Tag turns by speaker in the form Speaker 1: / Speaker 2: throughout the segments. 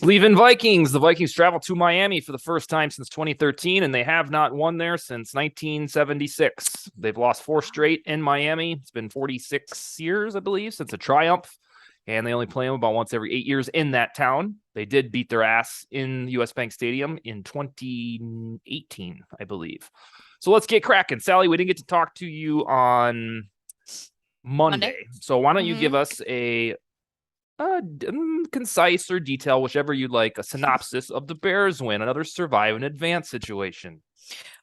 Speaker 1: Believe in Vikings. The Vikings travel to Miami for the first time since 2013, and they have not won there since 1976. They've lost four straight in Miami. It's been 46 years, I believe, since a triumph, and they only play them about once every 8 years in that town. They did beat their ass in US Bank Stadium in 2018, I believe. So let's get cracking. Sally, we didn't get to talk to you on Monday. So why don't you give us a concise or detail, whichever you'd like, a synopsis of the Bears win, another survive and advance situation.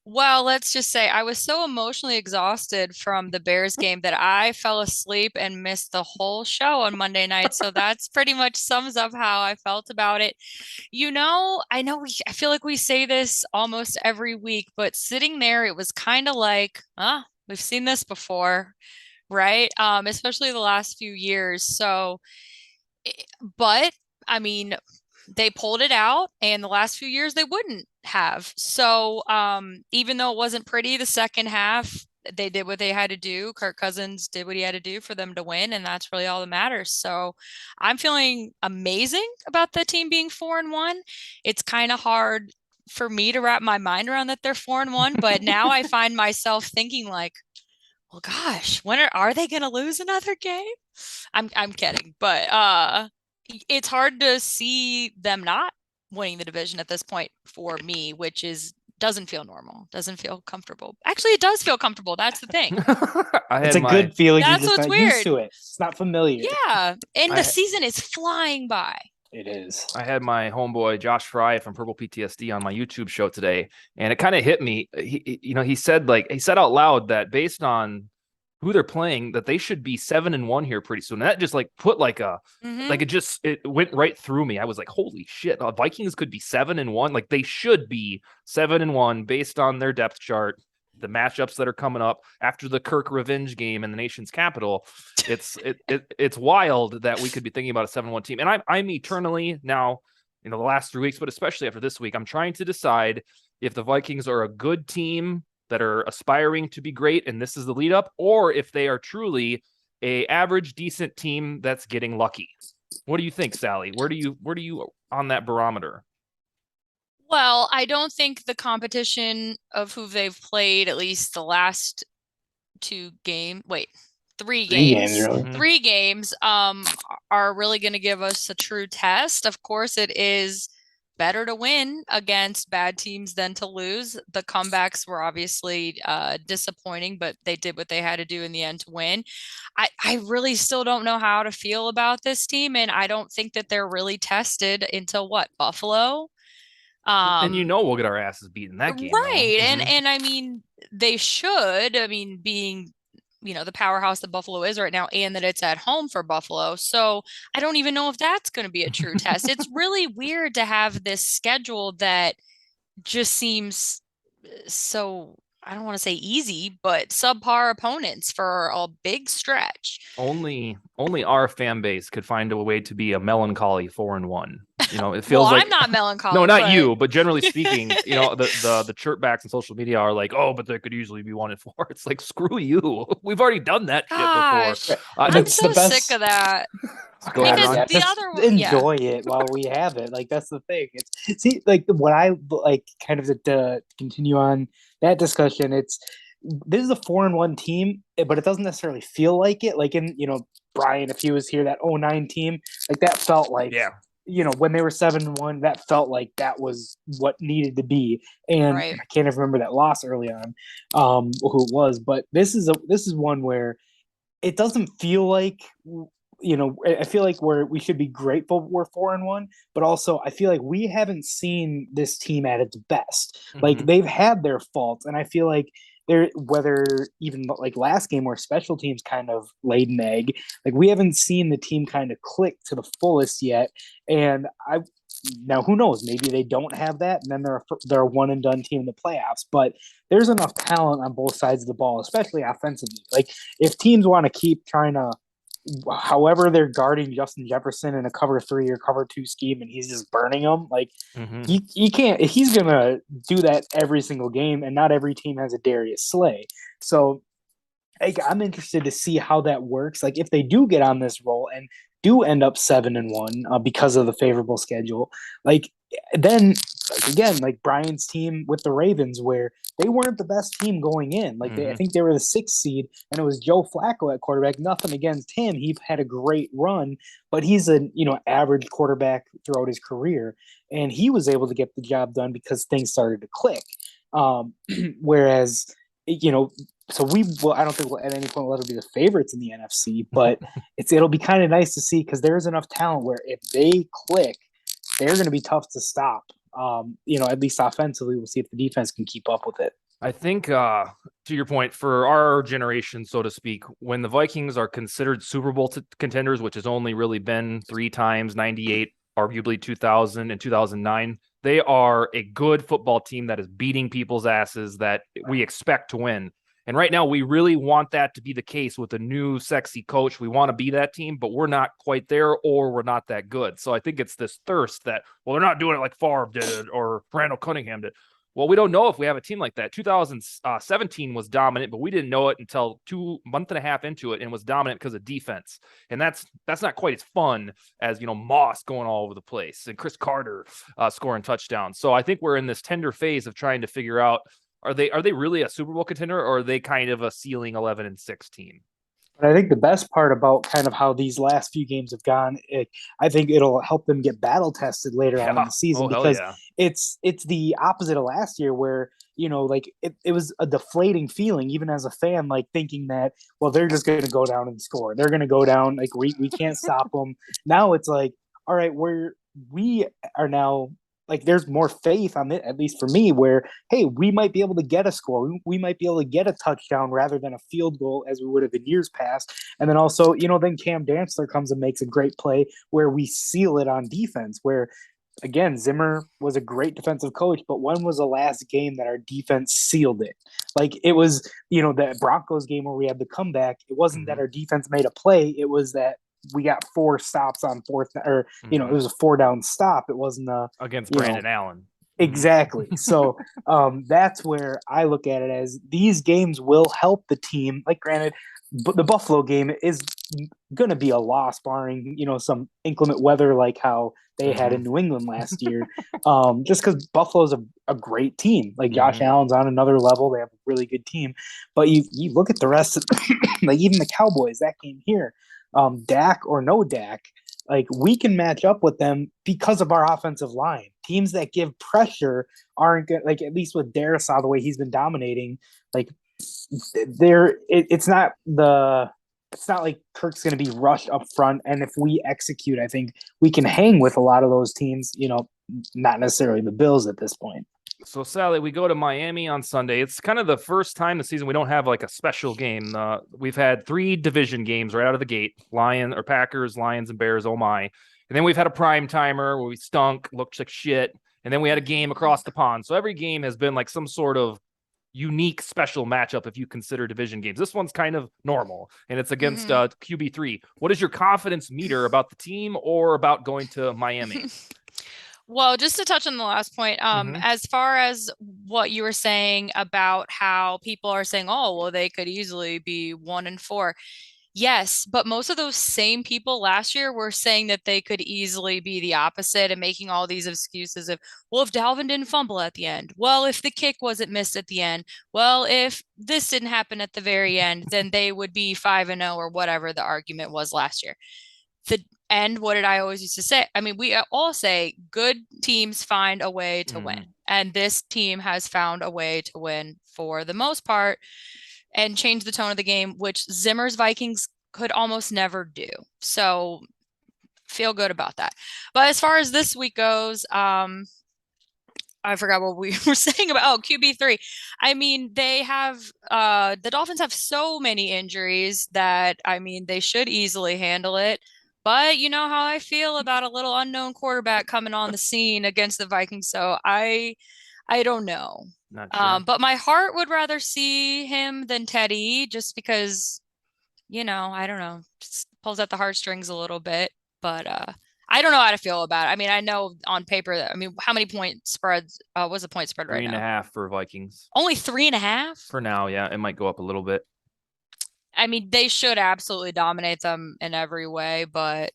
Speaker 2: Well, let's just say I was so emotionally exhausted from the Bears game that I fell asleep and missed the whole show on Monday night. So that's pretty much sums up how I felt about it. I feel like we say this almost every week, but sitting there, it was kind of like, we've seen this before, right? Especially the last few years. But I mean, they pulled it out, and the last few years they wouldn't have. So, even though it wasn't pretty the second half, they did what they had to do. Kirk Cousins did what he had to do for them to win, and that's really all that matters. So, I'm feeling amazing about the team being 4-1. It's kind of hard for me to wrap my mind around that they're 4-1, but now I find myself thinking like, well, gosh, when are they going to lose another game? I'm kidding, but it's hard to see them not winning the division at this point for me, which is doesn't feel normal, doesn't feel comfortable. Actually, it does feel comfortable. That's the thing.
Speaker 3: It's a good feeling. You're
Speaker 2: That's
Speaker 3: just
Speaker 2: what's
Speaker 3: not used
Speaker 2: weird.
Speaker 3: to it. It's not familiar.
Speaker 2: Yeah, and the season is flying by.
Speaker 3: It is.
Speaker 1: I had my homeboy Josh Fry from Purple PTSD on my YouTube show today, and it kind of hit me. He said out loud that based on who they're playing, that they should be 7-1 here pretty soon. And that just like put like it went right through me. I was like, holy shit, Vikings could be 7-1. Like they should be 7-1 based on their depth chart, the matchups that are coming up after the Kirk revenge game in the nation's capital. It's wild that we could be thinking about a 7-1 team. And I'm eternally now, the last 3 weeks, but especially after this week, I'm trying to decide if the Vikings are a good team that are aspiring to be great, and this is the lead up, or if they are truly a average, decent team that's getting lucky. What do you think, Sally? Where do you on that barometer?
Speaker 2: Well, I don't think the competition of who they've played, at least the last three games,
Speaker 3: really.
Speaker 2: three games, are really going to give us a true test. Of course, it is better to win against bad teams than to lose. The comebacks were obviously disappointing, but they did what they had to do in the end to win. I really still don't know how to feel about this team, and I don't think that they're really tested until Buffalo.
Speaker 1: And we'll get our asses beaten that game,
Speaker 2: right? And I mean, they should. I mean, being the powerhouse that Buffalo is right now, and that it's at home for Buffalo. So I don't even know if that's going to be a true test. It's really weird to have this schedule that just seems so, I don't want to say easy, but subpar opponents for a big stretch.
Speaker 1: Only our fan base could find a way to be a melancholy 4-1. It feels
Speaker 2: well,
Speaker 1: like
Speaker 2: I'm not melancholy.
Speaker 1: No, not you, but generally speaking, the chirpbacks on social media are like, oh, but they could easily be 1-4. It's like, screw you. We've already done that shit before.
Speaker 2: I'm so sick of that.
Speaker 3: Because the other one, enjoy it while we have it. Like that's the thing. What I like kind of to continue on that discussion. This is a 4-1 team, but it doesn't necessarily feel like it. Like in Brian, if he was here, that 09 team, like that felt like when they were 7-1, that felt like that was what needed to be. And I can't even remember that loss early on, who it was. But this is one where it doesn't feel like. I feel like we should be grateful we're 4-1, but also I feel like we haven't seen this team at its best. Mm-hmm. Like they've had their faults, and I feel like whether even like last game where special teams kind of laid an egg, like we haven't seen the team kind of click to the fullest yet. And now who knows? Maybe they don't have that, and then they're a one and done team in the playoffs. But there's enough talent on both sides of the ball, especially offensively. Like if teams want to keep trying to. However, they're guarding Justin Jefferson in a cover 3 or cover 2 scheme, and he's just burning them. Like you can't. He's gonna do that every single game, and not every team has a Darius Slay. So, I'm interested to see how that works. Like if they do get on this roll, and do end up 7-1 because of the favorable schedule, like then again, like Brian's team with the Ravens, where they weren't the best team going in. Like I think they were the 6th seed, and it was Joe Flacco at quarterback. Nothing against him; he had a great run, but he's a average quarterback throughout his career, and he was able to get the job done because things started to click. Whereas, so I don't think at any point we'll ever be the favorites in the NFC, but it'll be kind of nice to see because there's enough talent where if they click, they're going to be tough to stop. At least offensively, we'll see if the defense can keep up with it.
Speaker 1: I think, to your point, for our generation, so to speak, when the Vikings are considered Super Bowl contenders, which has only really been 3 times, 98, arguably 2000 and 2009, they are a good football team that is beating people's asses that we expect to win. And right now, we really want that to be the case with a new sexy coach. We want to be that team, but we're not quite there, or we're not that good. So I think it's this thirst that, well, they're not doing it like Favre did or Randall Cunningham did. Well, we don't know if we have a team like that. 2017 was dominant, but we didn't know it until 2 months and a half into it, and was dominant because of defense. And that's not quite as fun as, Moss going all over the place and Chris Carter scoring touchdowns. So I think we're in this tender phase of trying to figure out, are they really a Super Bowl contender, or are they kind of a ceiling 11-6 team?
Speaker 3: But I think the best part about kind of how these last few games have gone, I think it'll help them get battle tested later on in the season, because it's the opposite of last year where, like it was a deflating feeling, even as a fan, like thinking that, well, they're just going to go down and score. They're going to go down. Like we can't stop them. Now it's like, all right, we are now, like there's more faith on it, at least for me, where, hey, we might be able to get a score. We might be able to get a touchdown rather than a field goal as we would have in years past. And then also, then Cam Dantzler comes and makes a great play where we seal it on defense, where, again, Zimmer was a great defensive coach, but when was the last game that our defense sealed it? Like it was, that Broncos game where we had the comeback. It wasn't that our defense made a play. It was that we got 4 stops on 4th, or it was a 4-down stop. It wasn't
Speaker 1: against Brandon Allen.
Speaker 3: Exactly. So that's where I look at it as these games will help the team. Like, granted, the Buffalo game is going to be a loss, barring some inclement weather like how they had in New England last year. Just because Buffalo's a great team. Like Josh Allen's on another level. They have a really good team. But you look at the rest of like even the Cowboys, that game here. Dak or no Dak, like we can match up with them because of our offensive line. Teams that give pressure aren't good. Like at least with Sawh, the way he's been dominating, like it's not like Kirk's going to be rushed up front. And if we execute, I think we can hang with a lot of those teams. Not necessarily the Bills at this point.
Speaker 1: So, Sally, we go to Miami on Sunday. It's kind of the first time this season we don't have like a special game. We've had 3 division games right out of the gate: Packers, Lions, and Bears. Oh my! And then we've had a prime timer where we stunk, looked like shit, and then we had a game across the pond. So every game has been like some sort of unique special matchup if you consider division games. This one's kind of normal, and it's against QB3. What is your confidence meter about the team or about going to Miami?
Speaker 2: Well, just to touch on the last point, as far as what you were saying about how people are saying, oh, well, they could easily be 1-4. Yes, but most of those same people last year were saying that they could easily be the opposite and making all these excuses of, well, if Dalvin didn't fumble at the end, well, if the kick wasn't missed at the end, well, if this didn't happen at the very end, then they would be 5-0 or whatever the argument was last year. And what did I always used to say? I mean, we all say good teams find a way to win. And this team has found a way to win for the most part and change the tone of the game, which Zimmer's Vikings could almost never do. So feel good about that. But as far as this week goes, I forgot what we were saying about QB3. I mean, they have the Dolphins have so many injuries that, I mean, they should easily handle it. But you know how I feel about a little unknown quarterback coming on the scene against the Vikings. So I don't know.
Speaker 1: Not sure.
Speaker 2: But my heart would rather see him than Teddy, just because, I don't know, just pulls at the heartstrings a little bit. But I don't know how to feel about it. I mean, I know on paper that, how many point spreads was the point spread right now?
Speaker 1: 3.5 for Vikings.
Speaker 2: Only 3.5?
Speaker 1: For now, yeah. It might go up a little bit.
Speaker 2: I mean, they should absolutely dominate them in every way, but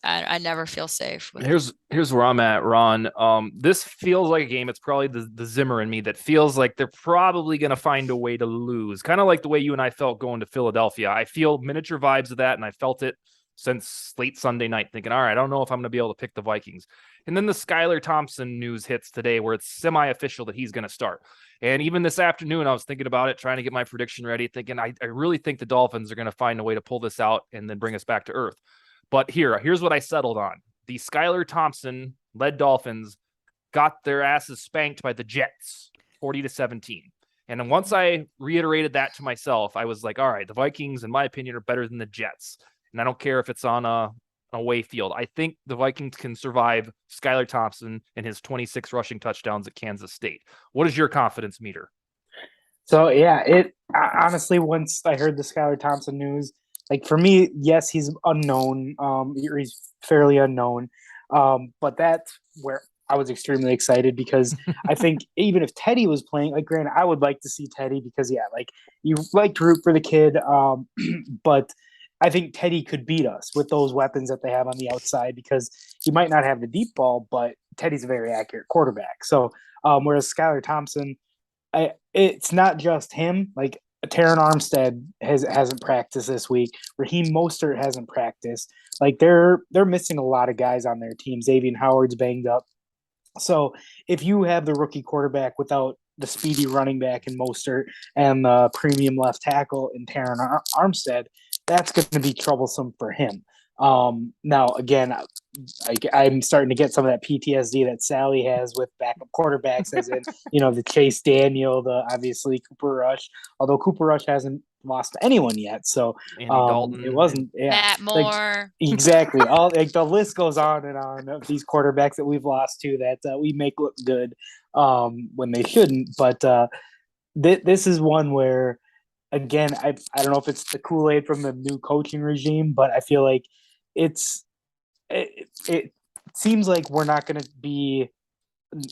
Speaker 2: I never feel safe with
Speaker 1: Here's where I'm at, Ron. This feels like a game. It's probably the Zimmer in me that feels like they're probably going to find a way to lose. Kind of like the way you and I felt going to Philadelphia. I feel miniature vibes of that, and I felt it since late Sunday night, thinking, all right, I don't know if I'm going to be able to pick the Vikings. And then the Skylar Thompson news hits today where it's semi-official that he's going to start. And even this afternoon, I was thinking about it, trying to get my prediction ready, thinking I really think the Dolphins are going to find a way to pull this out and then bring us back to earth. But here's what I settled on. The Skylar Thompson-led Dolphins got their asses spanked by the Jets, 40-17. And then once I reiterated that to myself, I was like, all right, the Vikings, in my opinion, are better than the Jets. And I don't care if it's on a away field. I think the Vikings can survive Skylar Thompson and his 26 rushing touchdowns at Kansas State. What is your confidence meter?
Speaker 3: So, yeah, honestly, once I heard the Skylar Thompson news, like for me, yes, he's unknown. He's fairly unknown. But that's where I was extremely excited because I think even if Teddy was playing, like granted, I would like to see Teddy because like you like to root for the kid. But I think Teddy could beat us with those weapons that they have on the outside because he might not have the deep ball, but Teddy's a very accurate quarterback. So whereas Skylar Thompson, it's not just him. Like Taron Armstead hasn't practiced this week. Raheem Mostert hasn't practiced. Like they're missing a lot of guys on their team. Xavier Howard's banged up. So if you have the rookie quarterback without the speedy running back in Mostert and the premium left tackle in Taron Armstead, that's going to be troublesome for him. Now, again, I'm starting to get some of that PTSD that Sally has with backup quarterbacks, as in, the Chase Daniel, the obviously Cooper Rush, although Cooper Rush hasn't lost to anyone yet. So it wasn't
Speaker 2: Matt Moore.
Speaker 3: Like, exactly. All like the list goes on and on of these quarterbacks that we've lost to that we make look good when they shouldn't. But this is one where, again, I don't know if it's the Kool-Aid from the new coaching regime, but I feel like it seems like we're not going to be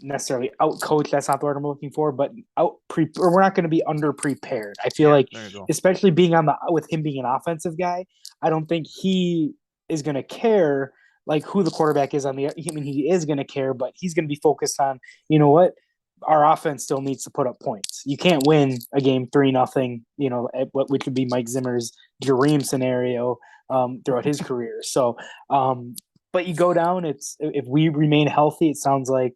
Speaker 3: necessarily out coached. That's not the word I'm looking for, but or we're not going to be under prepared. I feel like, especially being with him being an offensive guy, I don't think he is going to care like who the quarterback is on the. I mean, he is going to care, but he's going to be focused on, what, our offense still needs to put up points. You can't win a game 3-0, which would be Mike Zimmer's dream scenario throughout his career. So, but you go down. If we remain healthy, it sounds like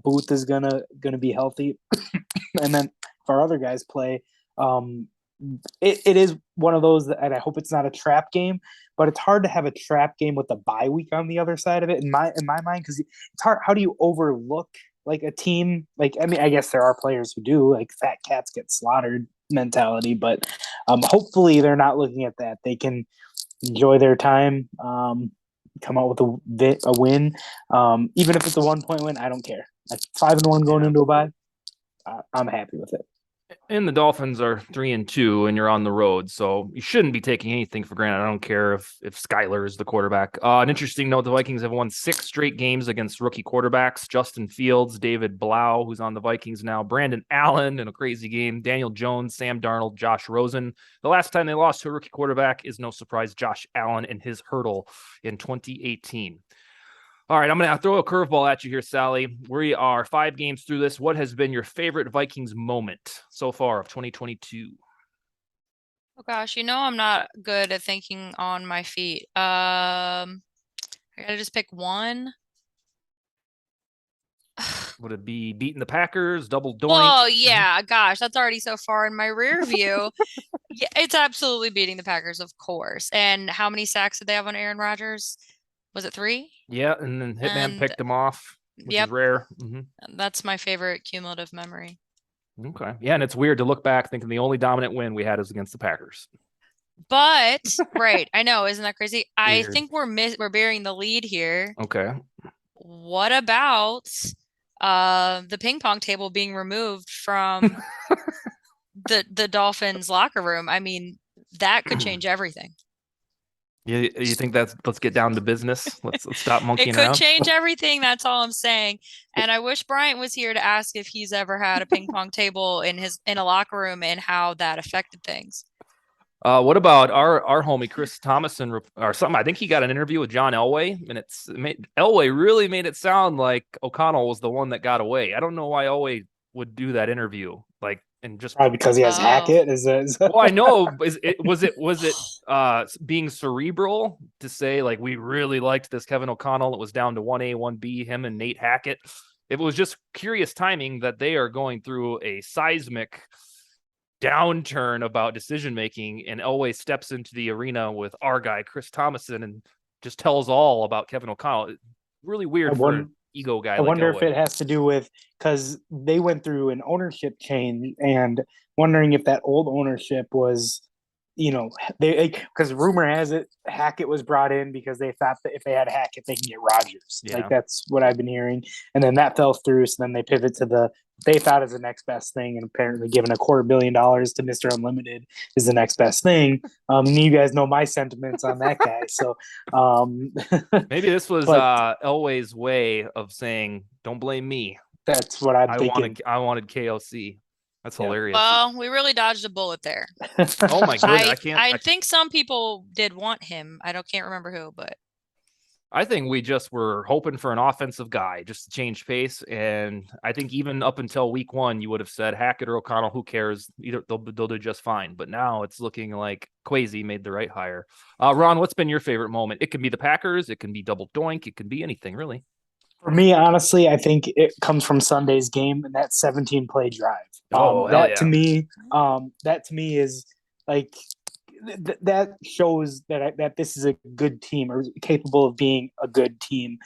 Speaker 3: Booth is gonna be healthy, and then if our other guys play, it is one of those and I hope it's not a trap game, but it's hard to have a trap game with the bye week on the other side of it in my mind because it's hard. How do you overlook like a team? Like, I mean, I guess there are players who do, like fat cats get slaughtered mentality, but hopefully they're not looking at that. They can enjoy their time, come out with a win, even if it's a 1-point win. I don't care. Like 5-1 going into a bye, I'm happy with it.
Speaker 1: And the Dolphins are 3-2, and you're on the road, so you shouldn't be taking anything for granted. I don't care if Skylar is the quarterback. An interesting note: the Vikings have won 6 straight games against rookie quarterbacks. Justin Fields, David Blau, who's on the Vikings now, Brandon Allen in a crazy game, Daniel Jones, Sam Darnold, Josh Rosen. The last time they lost to a rookie quarterback is, no surprise, Josh Allen and his hurdle in 2018. All right, I'm going to throw a curveball at you here, Sally. We are 5 games through this. What has been your favorite Vikings moment so far of 2022?
Speaker 2: Oh, gosh, I'm not good at thinking on my feet. I got to just pick one.
Speaker 1: Would it be beating the Packers, double doink?
Speaker 2: Oh, yeah, gosh, that's already so far in my rear view. Yeah, it's absolutely beating the Packers, of course. And how many sacks did they have on Aaron Rodgers? Was it 3?
Speaker 1: Yeah, and then Hitman picked him off, which is rare. Mm-hmm.
Speaker 2: That's my favorite cumulative memory.
Speaker 1: Okay. Yeah, and it's weird to look back thinking the only dominant win we had is against the Packers.
Speaker 2: But, right, I know, isn't that crazy? I think we're bearing the lead here.
Speaker 1: Okay.
Speaker 2: What about the ping pong table being removed from the Dolphins locker room? I mean, that could change everything.
Speaker 1: You think let's get down to business? Let's stop monkeying around.
Speaker 2: It could change everything. That's all I'm saying. And I wish Bryant was here to ask if he's ever had a ping pong table in a locker room and how that affected things.
Speaker 1: What about our homie Chris Thomason or something? I think he got an interview with John Elway, and Elway really made it sound like O'Connell was the one that got away. I don't know why Elway would do that interview, and just
Speaker 3: probably because he has Hackett.
Speaker 1: Well, I know. Was it being cerebral to say like we really liked this Kevin O'Connell? It was down to 1A, 1B, him and Nate Hackett. It was just curious timing that they are going through a seismic downturn about decision making, and Elway steps into the arena with our guy Chris Thomason and just tells all about Kevin O'Connell. Really weird for an ego guy.
Speaker 3: I wonder if it has to do with because they went through an ownership change, and wondering if that old ownership was, because rumor has it Hackett was brought in because they thought that if they had Hackett they can get Rodgers.
Speaker 1: Yeah.
Speaker 3: Like that's what I've been hearing, and then that fell through. So then they pivot to they thought is the next best thing, and apparently giving $250 million to Mr. Unlimited is the next best thing. And you guys know my sentiments on that guy. So
Speaker 1: maybe this was Elway's way of saying, "Don't blame me."
Speaker 3: That's what I'm thinking.
Speaker 1: I wanted KOC. That's hilarious.
Speaker 2: Well, we really dodged a bullet there.
Speaker 1: Oh my goodness!
Speaker 2: I think some people did want him. Can't remember who, but
Speaker 1: I think we just were hoping for an offensive guy just to change pace. And I think even up until week 1, you would have said Hackett or O'Connell, who cares? Either they'll do just fine. But now it's looking like Kwesi made the right hire. Raun, what's been your favorite moment? It can be the Packers. It can be double doink. It can be anything, really.
Speaker 3: For me, honestly, I think it comes from Sunday's game and that 17-play drive. That to me is like that shows that this is a good team or capable of being a good team.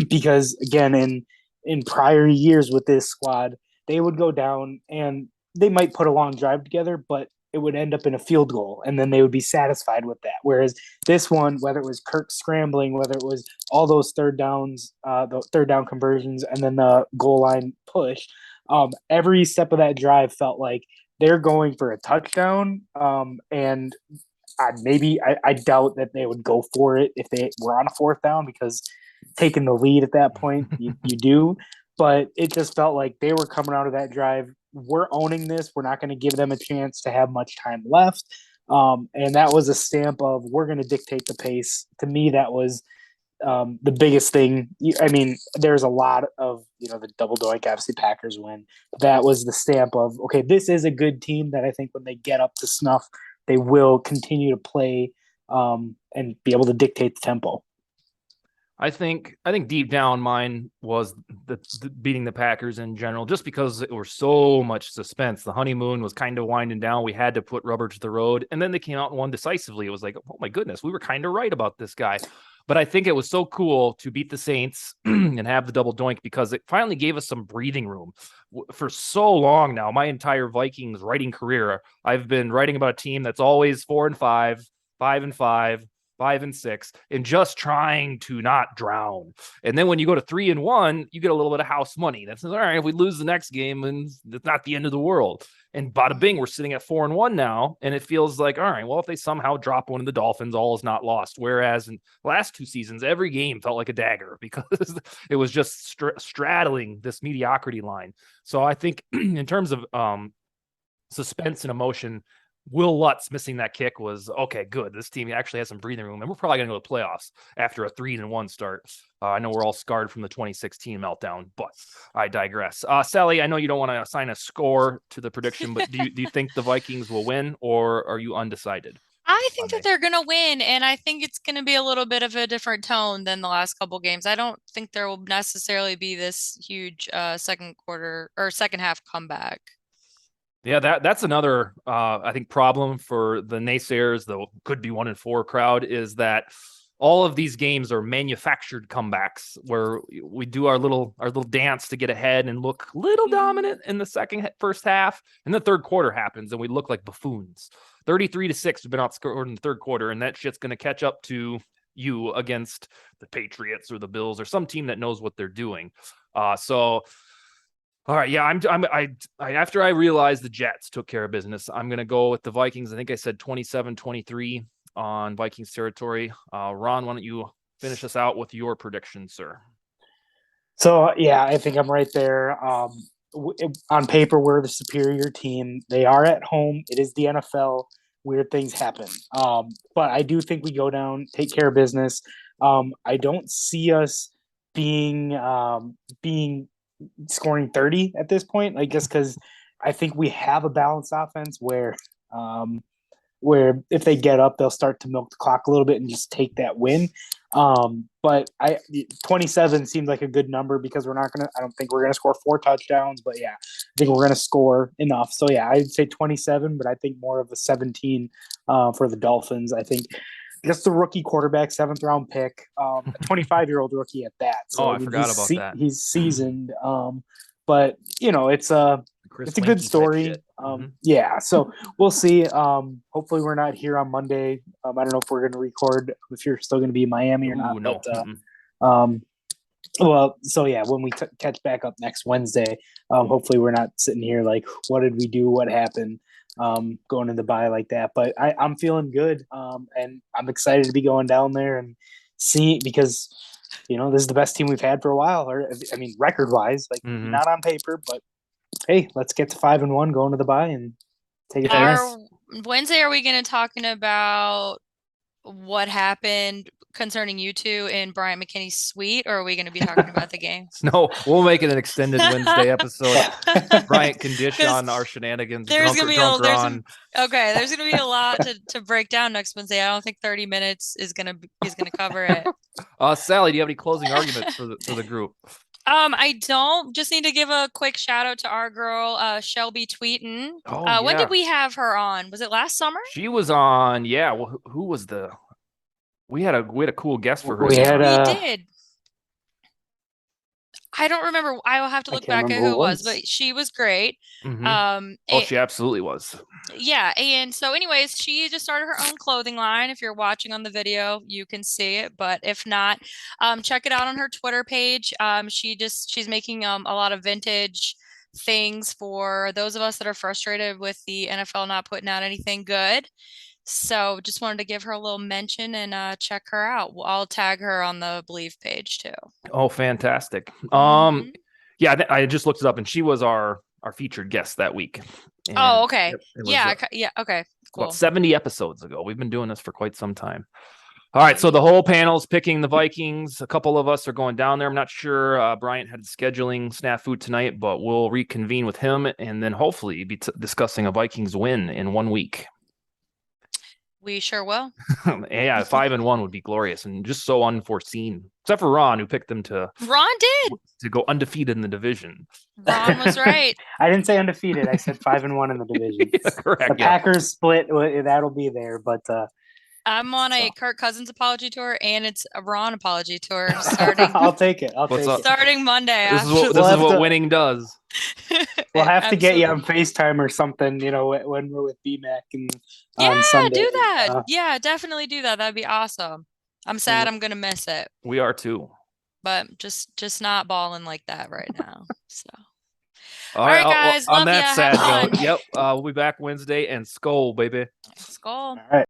Speaker 3: Because again, in prior years with this squad, they would go down and they might put a long drive together, but it would end up in a field goal, and then they would be satisfied with that. Whereas this one, whether it was Kirk scrambling, whether it was all those third downs, the third down conversions, and then the goal line push, every step of that drive felt like they're going for a touchdown. And I doubt that they would go for it if they were on a fourth down, because taking the lead at that point, you do. But it just felt like they were coming out of that drive. We're owning this. We're not going to give them a chance to have much time left. And that was a stamp of we're going to dictate the pace. To me, that was the biggest thing. I mean, there's a lot of, the double doink, obviously Packers win. That was the stamp of, okay, this is a good team that I think when they get up to snuff, they will continue to play and be able to dictate the tempo.
Speaker 1: I think deep down mine was the beating the Packers in general, just because it was so much suspense. The honeymoon was kind of winding down. We had to put rubber to the road, and then they came out and won decisively. It was like, oh my goodness, we were kind of right about this guy. But I think it was so cool to beat the Saints and have the double doink, because it finally gave us some breathing room. For so long now, my entire Vikings writing career, I've been writing about a team that's always 4-5, 5-5, 5-6, and just trying to not drown. And then when you go to 3-1, you get a little bit of house money. That's all right. If we lose the next game, and it's not the end of the world. And bada bing, we're sitting at 4-1 now, and it feels like, all right, well, if they somehow drop one of the Dolphins, all is not lost. Whereas in the last 2 seasons, every game felt like a dagger because it was just straddling this mediocrity line. So I think in terms of suspense and emotion, Will Lutz missing that kick was okay. Good. This team actually has some breathing room, and we're probably going to go to the playoffs after a 3-1 start. I know we're all scarred from the 2016 meltdown, but I digress. Sally, I know you don't want to assign a score to the prediction, but do you think the Vikings will win, or are you undecided?
Speaker 2: I think that they're going to win, and I think it's going to be a little bit of a different tone than the last couple games. I don't think there will necessarily be this huge second quarter or second half comeback.
Speaker 1: Yeah, that's another I think problem for the naysayers, the could be 1-4 crowd, is that all of these games are manufactured comebacks where we do our little dance to get ahead and look little dominant in the first half, and the third quarter happens and we look like buffoons. 33-6 have been outscored in the third quarter, and that shit's going to catch up to you against the Patriots or the Bills or some team that knows what they're doing. All right, yeah, I after I realized the Jets took care of business, I'm going to go with the Vikings. I think I said 27-23 on Vikings territory. Ron, why don't you finish us out with your prediction, sir?
Speaker 3: So, yeah, I think I'm right there. On paper, we're the superior team. They are at home. It is the NFL. weird things happen. But I do think we go down, take care of business. I don't see us being scoring 30 at this point, like just because I think we have a balanced offense where if they get up, they'll start to milk the clock a little bit and just take that win. But 27 seems like a good number because I don't think we're gonna score 4 touchdowns, but yeah, I think we're gonna score enough. So yeah, I'd say 27, but I think more of a 17 for the Dolphins. I think just the rookie quarterback, 7th round pick, a 25-year-old rookie at that. So
Speaker 1: I forgot about that.
Speaker 3: He's seasoned. But it's a good story. Yeah, so we'll see. Hopefully we're not here on Monday. I don't know if we're going to record, if you're still going to be in Miami or not.
Speaker 1: No.
Speaker 3: But, well, so yeah, when we catch back up next Wednesday, hopefully we're not sitting here like, what did we do? What happened? Going in the bye like that. But I'm feeling good. And I'm excited to be going down there and see, because this is the best team we've had for a while, or I mean, record wise, like not on paper, but hey, let's get to 5-1 going to the bye and take it there.
Speaker 2: Wednesday, are we going to talking about what happened concerning you two in Bryant McKinney's suite, or are we going to be talking about the game?
Speaker 1: No, we'll make it an extended Wednesday episode. Bryant can dish on our shenanigans.
Speaker 2: There's going to be a lot to break down next Wednesday. I don't think 30 minutes is going to cover it.
Speaker 1: Sally, do you have any closing arguments for the group?
Speaker 2: I don't. Just need to give a quick shout out to our girl, Shelby Tweeton. When did we have her on? Was it last summer?
Speaker 1: She was on. Yeah. Well, who was we had a cool guest for her.
Speaker 3: We
Speaker 2: did. I don't remember. I will have to look back at who it was, but she was great.
Speaker 1: She absolutely was.
Speaker 2: Yeah. And so anyways, she just started her own clothing line. If you're watching on the video, you can see it. But if not, check it out on her Twitter page. She's making a lot of vintage things for those of us that are frustrated with the NFL not putting out anything good. So just wanted to give her a little mention and check her out. I'll tag her on the Believe page too.
Speaker 1: Oh, fantastic. Yeah, I just looked it up and she was our featured guest that week. And
Speaker 2: okay. Yeah. Okay. Cool.
Speaker 1: About 70 episodes ago. We've been doing this for quite some time. All right. So the whole panel's picking the Vikings. A couple of us are going down there. I'm not sure. Bryant had scheduling snafu tonight, but we'll reconvene with him and then hopefully be discussing a Vikings win in 1 week.
Speaker 2: We sure will.
Speaker 1: Yeah, 5-1 would be glorious and just so unforeseen. Except for Raun, who picked them to go undefeated in the division.
Speaker 2: Raun was right.
Speaker 3: I didn't say undefeated. I said 5-1 in the division.
Speaker 1: Yeah, correct.
Speaker 3: The Packers split. That'll be there, but
Speaker 2: I'm on a Kirk Cousins apology tour and it's a Raun apology tour starting.
Speaker 3: I'll take it.
Speaker 2: Starting Monday.
Speaker 1: This is what winning does.
Speaker 3: We'll have to get you on FaceTime or something, when we're with BMAC and on Sunday.
Speaker 2: Do that. Yeah, definitely do that. That'd be awesome. I'm sad I'm gonna miss it.
Speaker 1: We are too.
Speaker 2: But just not balling like that right now. So
Speaker 1: all right, guys. On that sad note, we'll be back Wednesday and Skol, baby.
Speaker 2: Skol.
Speaker 3: All right.